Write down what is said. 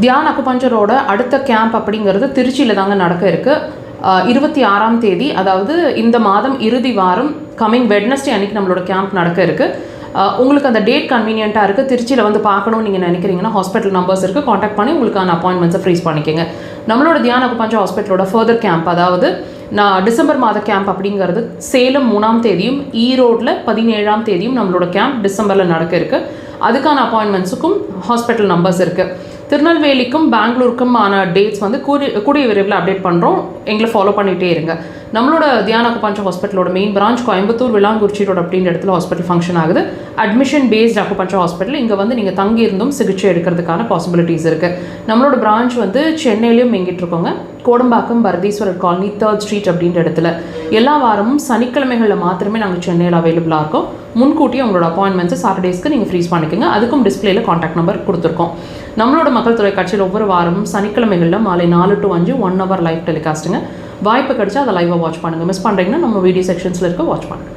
தியான் அக்குபஞ்சரோட அடுத்த கேம்ப் அப்படிங்கிறது திருச்சியில் தாங்க நடக்க இருக்குது. 26ஆம் தேதி, அதாவது இந்த மாதம் இறுதி வாரம் கம்மிங் வெட்னஸ்டே அன்றைக்கி நம்மளோட கேம்ப் நடக்க இருக்குது. உங்களுக்கு அந்த டேட் கன்வீனியண்ட்டாக இருக்குது, திருச்சியில் வந்து பார்க்கணும்னு நீங்கள் நினைக்கிறீங்கன்னா ஹாஸ்பிட்டல் நம்பர்ஸ் இருக்குது, காண்டாக்ட் பண்ணி உங்களுக்கான அப்பாயின்மெண்ட்ஸை ஃப்ரீஸ் பண்ணிக்கோங்க. நம்மளோட தியான் அக்குபஞ்சர் ஹாஸ்பிட்டலோட ஃபர்தர் கேம்ப், அதாவது டிசம்பர் மாத கேம்ப் அப்படிங்கிறது சேலம் 3ஆம் தேதியும் ஈரோட்டில் 17ஆம் தேதியும் நம்மளோட கேம்ப் டிசம்பரில் நடக்க இருக்குது. அதுக்கான அப்பாயின்மெண்ட்ஸுக்கும் ஹாஸ்பிட்டல் நம்பர்ஸ் இருக்குது. திருநெல்வேலிக்கும் பெங்களூருக்கும் ஆன டேட்ஸ் வந்து கூடிய விரைவில் அப்டேட் பண்ணுறோம். எங்களை ஃபாலோ பண்ணிகிட்டே இருங்க. நம்மளோட தியான் அக்குபஞ்சர் ஹாஸ்பிட்டலோட main branch Coimbatore Vilankurichi road அப்படின்ற இடத்துல ஹாஸ்பிட்டல் ஃபங்க்ஷன் ஆகுது. Admission based acupuncture hospital. இங்கே வந்து நீங்கள் தங்கி இருந்தும் சிகிச்சை எடுக்கிறதுக்கான பாசிபிலிட்டிஸ் இருக்குது. நம்மளோட பிரான்ச் வந்து சென்னையிலையும் எங்கிட்டு இருக்கோங்க, Kodambakkam Bharatheeswarar colony 3rd street அப்படின்ற இடத்துல. எல்லா வாரமும் சனிக்கிழமைகளில் மாத்திரமே நாங்கள் சென்னையில் அவைலபிளாக இருக்கோம். முன்கூட்டியே உங்களோட அப்பாயின்மெண்ட்ஸை சாட்டர்டேஸ்க்கு நீங்கள் ஃப்ரீஸ் பண்ணிக்கோங்க. அதுக்கும் டிஸ்பிளேயில் காண்டாக்ட் நம்பர் கொடுத்துருக்கோம். நம்மளோட மக்கள் தொலைக்காட்சியில் ஒவ்வொரு வாரமும் சனிக்கிழமைகளில் மாலை 4 to 5 1 hour லைவ் டெலிகாஸ்ட்டுங்க. வாய்ப்பு கிடைச்சா அதை லைவாக வாட்ச் பண்ணுங்கள். மிஸ் பண்ணுறீங்கன்னா நம்ம வீடியோ செக்ஷன்ஸில் இருக்க வாட்ச் பண்ணுங்கள்.